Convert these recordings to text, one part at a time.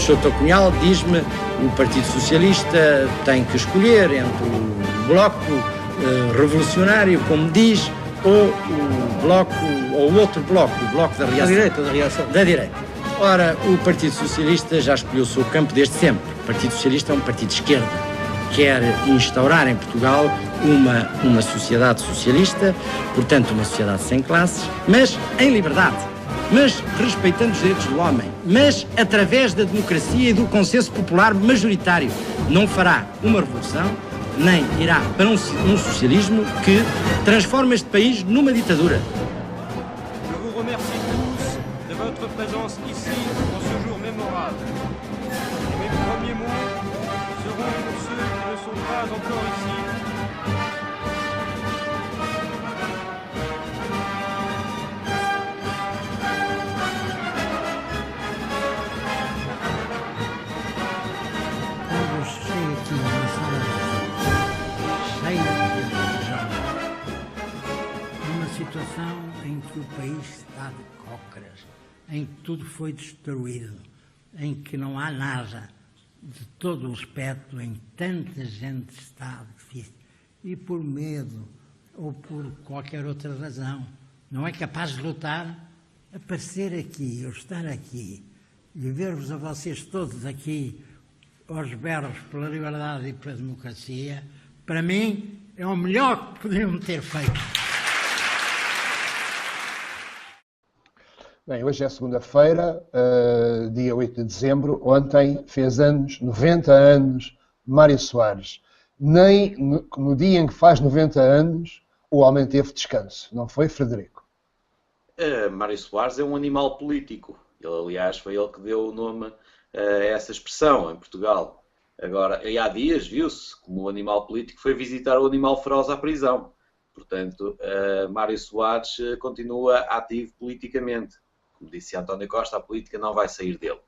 Souto Cunhal diz-me o Partido Socialista tem que escolher entre o Bloco Revolucionário, como diz, ou o Bloco, ou o outro Bloco, o Bloco da Reação. Da Reação. Da direita. Ora, o Partido Socialista já escolheu o seu campo desde sempre. O Partido Socialista é um partido de esquerda. Quer instaurar em Portugal uma sociedade socialista, portanto uma sociedade sem classes, mas em liberdade, mas respeitando os direitos do homem, mas através da democracia e do consenso popular majoritário. Não fará uma revolução, nem irá para um socialismo que transforma este país numa ditadura. Je vous remercie tous de votre présence ici en ce jour mémorable. Et mes premiers mots seront pour ceux qui ne sont pas encore ici. Quando chego aqui na sala cheia de jovens, numa situação em que o país está de cócoras, em que tudo foi destruído, em que não há nada de todo o aspecto, em que tanta gente está difícil, e por medo ou por qualquer outra razão, não é capaz de lutar, aparecer aqui, ou estar aqui, e ver-vos a vocês todos aqui, aos berros pela liberdade e pela democracia, para mim é o melhor que poderiam ter feito. Bem, hoje é segunda-feira, dia 8 de dezembro. Ontem fez anos, 90 anos, Mário Soares. Nem no dia em que faz 90 anos o homem teve descanso, não foi, Frederico? Mário Soares é um animal político. Ele, aliás, foi ele que deu o nome a essa expressão em Portugal. Agora, e há dias viu-se como o animal político foi visitar o animal feroz à prisão. Portanto, Mário Soares continua ativo politicamente. Como disse António Costa, a política não vai sair dele.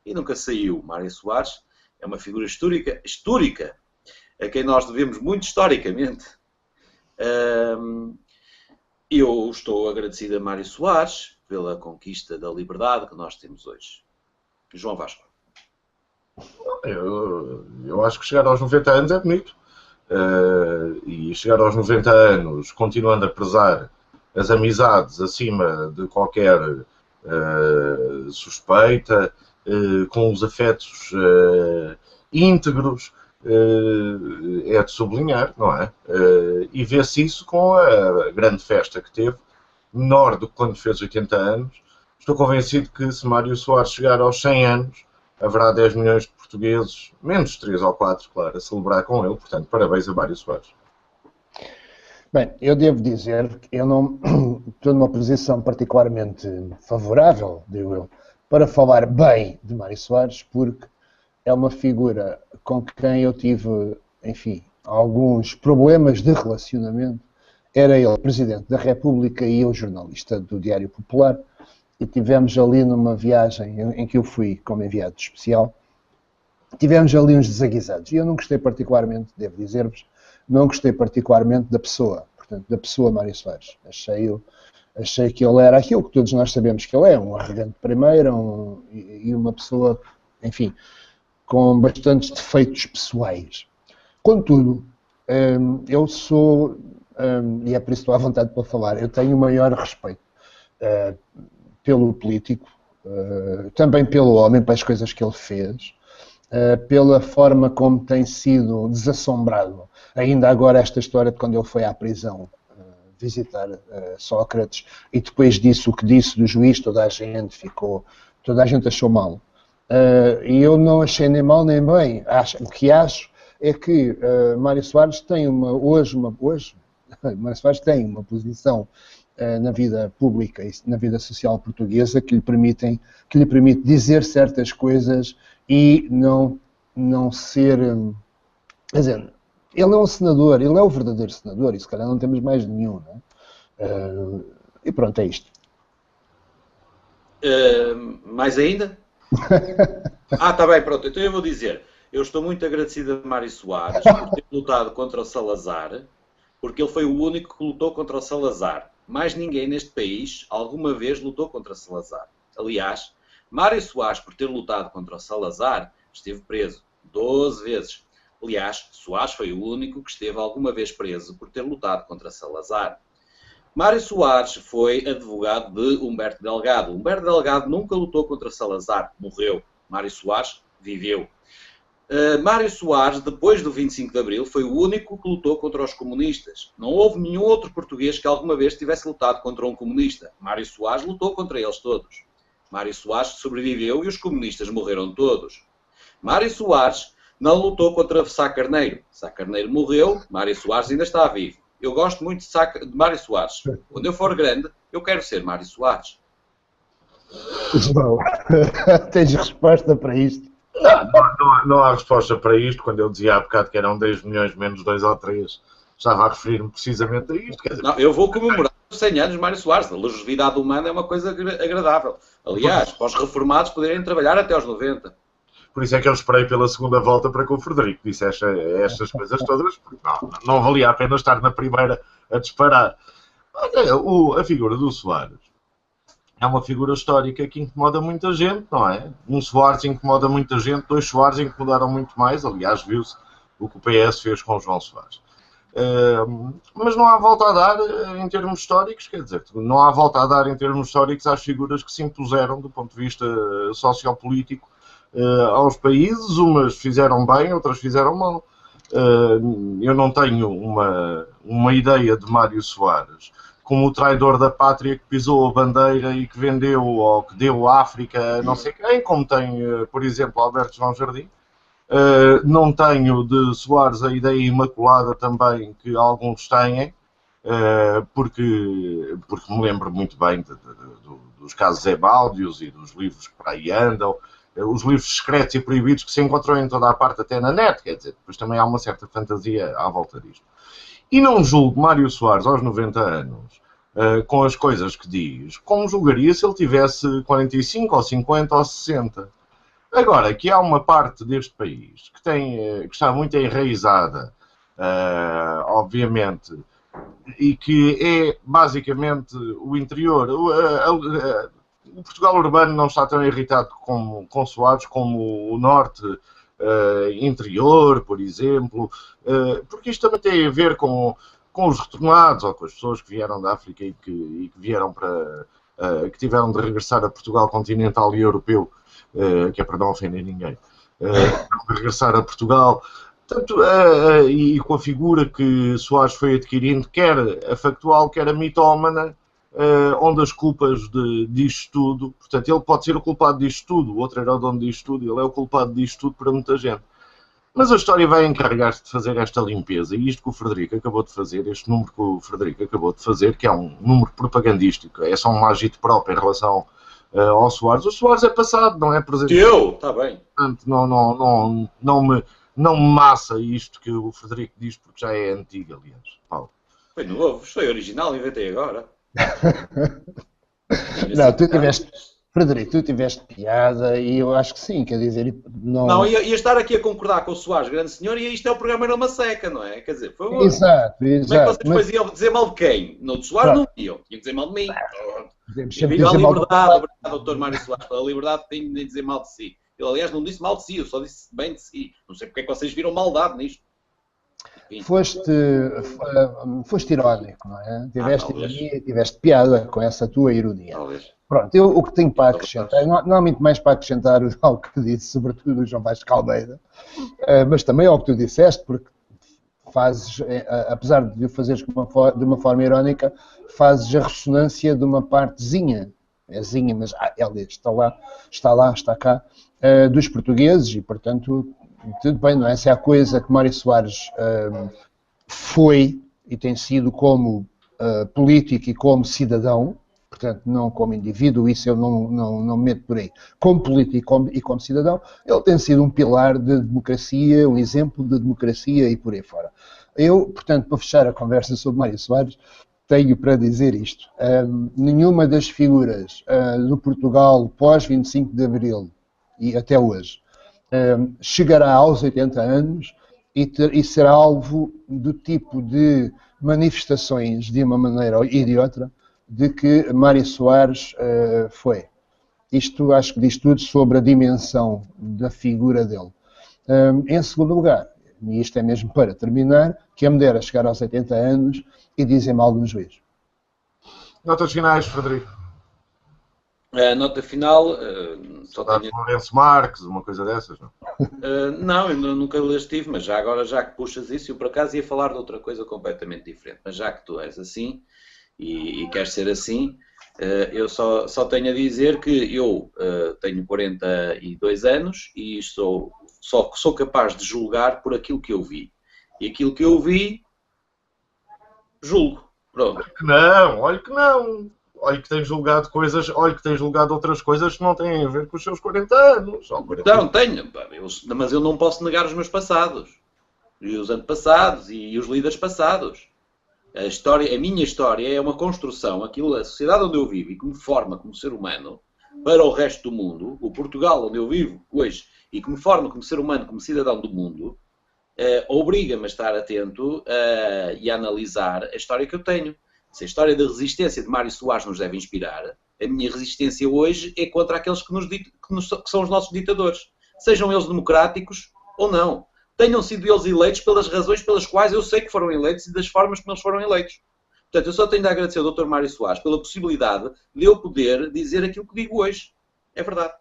E nunca saiu. Mário Soares é uma figura histórica, a quem nós devemos muito historicamente. Eu estou agradecido a Mário Soares pela conquista da liberdade que nós temos hoje. João Vasco. Eu acho que chegar aos 90 anos é bonito. E chegar aos 90 anos continuando a prezar as amizades acima de qualquer suspeita, com os afetos íntegros, é de sublinhar, não é? E vê-se isso com a grande festa que teve, menor do que quando fez 80 anos. Estou convencido que se Mário Soares chegar aos 100 anos, haverá 10 milhões de portugueses, menos 3 ou 4, claro, a celebrar com ele. Portanto, parabéns a Mário Soares. Bem, eu devo dizer que eu não estou numa posição particularmente favorável, digo eu, para falar bem de Mário Soares, porque é uma figura com quem eu tive, enfim, alguns problemas de relacionamento. Era ele Presidente da República e eu jornalista do Diário Popular, e tivemos ali numa viagem em que eu fui como enviado especial, tivemos ali uns desaguisados, e eu não gostei particularmente, devo dizer-vos, não gostei particularmente da pessoa, portanto, da pessoa Mário Soares. Achei que ele era aquilo que todos nós sabemos que ele é, um arrogante primeiro, e uma pessoa, enfim, com bastantes defeitos pessoais. Contudo, eu sou, e é por isso que estou à vontade para falar, eu tenho o maior respeito pelo político, também pelo homem, pelas coisas que ele fez, pela forma como tem sido desassombrado. Ainda agora esta história de quando ele foi à prisão visitar Sócrates, e depois disso o que disse do juiz, toda a gente achou mal. E eu não achei nem mal nem bem. O que acho é que Mário Soares tem Mário Soares tem uma posição na vida pública e na vida social portuguesa que lhe permite dizer certas coisas e não ser... Quer dizer, ele é um senador, ele é o verdadeiro senador, e se calhar não temos mais nenhum, não é? E pronto, é isto. Mais ainda? Está bem, pronto. Então eu vou dizer, eu estou muito agradecido a Mário Soares por ter lutado contra o Salazar, porque ele foi o único que lutou contra o Salazar. Mais ninguém neste país alguma vez lutou contra Salazar. Aliás, Mário Soares, por ter lutado contra o Salazar, esteve preso 12 vezes. Aliás, Soares foi o único que esteve alguma vez preso por ter lutado contra Salazar. Mário Soares foi advogado de Humberto Delgado. Humberto Delgado nunca lutou contra Salazar, morreu. Mário Soares viveu. Mário Soares, depois do 25 de Abril, foi o único que lutou contra os comunistas. Não houve nenhum outro português que alguma vez tivesse lutado contra um comunista. Mário Soares lutou contra eles todos. Mário Soares sobreviveu e os comunistas morreram todos. Mário Soares não lutou contra Sá Carneiro. Sá Carneiro morreu, Mário Soares ainda está vivo. Eu gosto muito de Mário Soares. Quando eu for grande, eu quero ser Mário Soares. João, tens resposta para isto? Não há resposta para isto. Quando eu dizia há bocado que eram 10 milhões menos 2 ou 3, estava a referir-me precisamente a isto. Quer dizer, não, eu vou comemorar os 100 anos de Mário Soares. A longevidade humana é uma coisa agradável. Aliás, para os reformados poderem trabalhar até aos 90. por isso é que eu esperei pela segunda volta para que o Frederico dissesse estas coisas todas, porque não valia a pena estar na primeira a disparar. Olha, a figura do Soares é uma figura histórica que incomoda muita gente, não é? Um Soares incomoda muita gente, 2 Soares incomodaram muito mais. Aliás, viu-se o que o PS fez com o João Soares. Mas não há volta a dar em termos históricos, quer dizer, não há volta a dar em termos históricos às figuras que se impuseram do ponto de vista sociopolítico aos países. Umas fizeram bem, outras fizeram mal. Eu não tenho uma ideia de Mário Soares como o traidor da pátria que pisou a bandeira e que vendeu ou que deu a África a não sei quem, como tem, por exemplo, Alberto João Jardim. Não tenho de Soares a ideia imaculada também que alguns têm, porque me lembro muito bem dos casos Ebáldios e dos livros que para aí andam, os livros secretos e proibidos que se encontram em toda a parte, até na net, quer dizer, depois também há uma certa fantasia à volta disto. E não julgo Mário Soares aos 90 anos, com as coisas que diz, como julgaria se ele tivesse 45 ou 50 ou 60. Agora, que há uma parte deste país que está muito enraizada, obviamente, e que é basicamente o interior. O Portugal urbano não está tão irritado com Soares como o norte interior, por exemplo, porque isto também tem a ver com os retornados ou com as pessoas que vieram da África e que vieram que tiveram de regressar a Portugal continental e europeu, que é para não ofender ninguém, regressar a Portugal, portanto, e com a figura que Soares foi adquirindo, quer a factual, quer a mitómana, onde as culpas disto tudo, portanto, ele pode ser o culpado disto tudo, o outro era o dono disto tudo, ele é o culpado disto tudo para muita gente. Mas a história vai encarregar-se de fazer esta limpeza, e isto que o Frederico acabou de fazer, este número que o Frederico acabou de fazer, que é um número propagandístico, é só um agito próprio em relação ao Soares. O Soares é passado, não é presente. Está bem. Portanto, não me massa isto que o Frederico diz, porque já é antigo, aliás. Paulo. Foi novo, foi original, inventei agora. Não, Frederico, tu tiveste piada e eu acho que sim, quer dizer, não ia estar aqui a concordar com o Soares, grande senhor, e isto é o programa Era uma Seca, não é? Quer dizer, por favor. Exato. Como é que vocês depois iam dizer mal de quem? No de Soares não iam, iam dizer mal de mim. Devido à liberdade, obrigado, doutor Mário Soares, pela liberdade tem de dizer mal de si. Ele, aliás, não disse mal de si, eu só disse bem de si. Não sei porque é que vocês viram maldade nisto. Foste irónico, não é? Tiveste ironia, tiveste piada com essa tua ironia. Talvez. Pronto, eu o que tenho para acrescentar, não há muito mais para acrescentar ao que disse, sobretudo o João Vasco Caldeira, mas também ao que tu disseste, porque fazes, apesar de o fazeres de uma forma irónica, fazes a ressonância de uma partezinha, mas ela está cá, dos portugueses e, portanto, tudo bem, não é? Se há coisa que Mário Soares foi e tem sido como político e como cidadão, portanto, não como indivíduo, isso eu não me meto por aí. Como político e como cidadão, ele tem sido um pilar de democracia, um exemplo de democracia e por aí fora. Eu, portanto, para fechar a conversa sobre Mário Soares, tenho para dizer isto. Nenhuma das figuras do Portugal pós-25 de Abril e até hoje chegará aos 80 anos e será alvo do tipo de manifestações, de uma maneira ou de outra, de que Mário Soares foi. Isto acho que diz tudo sobre a dimensão da figura dele. Em segundo lugar, e isto é mesmo para terminar, que a me dera chegar aos 80 anos e dizer mal de um juiz. Notas finais, Frederico. A nota final, só Saudade tenho... de Lourenço Marques, uma coisa dessas, não? não, eu nunca lhe estive, mas já agora, já que puxas isso, eu por acaso ia falar de outra coisa completamente diferente. Mas já que tu és assim e queres ser assim, eu só tenho a dizer que eu tenho 42 anos e só sou capaz de julgar por aquilo que eu vi. E aquilo que eu vi, julgo. Pronto. Olha que não. Olha que tem julgado coisas, olha que tem julgado outras coisas que não têm a ver com os seus 40 anos. Não, tenho, mas eu não posso negar os meus passados. E os antepassados e os líderes passados. A minha história é uma construção, a sociedade onde eu vivo e que me forma como ser humano para o resto do mundo, o Portugal onde eu vivo hoje e que me forma como ser humano, como cidadão do mundo, obriga-me a estar atento e a analisar a história que eu tenho. Se a história da resistência de Mário Soares nos deve inspirar, a minha resistência hoje é contra aqueles que são os nossos ditadores. Sejam eles democráticos ou não. Tenham sido eles eleitos pelas razões pelas quais eu sei que foram eleitos e das formas como eles foram eleitos. Portanto, eu só tenho de agradecer ao Dr. Mário Soares pela possibilidade de eu poder dizer aquilo que digo hoje. É verdade.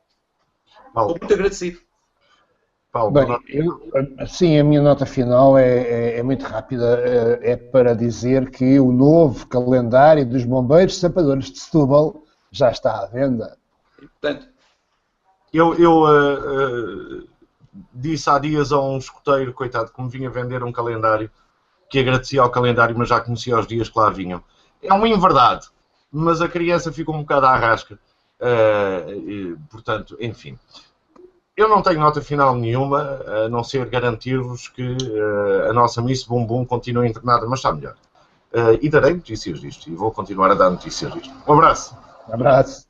Paulo. Estou muito agradecido. Paulo, Bem, sim, a minha nota final é muito rápida. É para dizer que o novo calendário dos bombeiros sapadores de Setúbal já está à venda. E, portanto, eu disse há dias a um escoteiro, coitado, que me vinha vender um calendário, que agradecia ao calendário, mas já conhecia os dias que lá vinham. É uma inverdade, mas a criança ficou um bocado à rasca. Portanto, enfim. Eu não tenho nota final nenhuma, a não ser garantir-vos que a nossa Miss Bumbum continua internada, mas está melhor. E darei notícias disto, e vou continuar a dar notícias disto. Um abraço. Um abraço.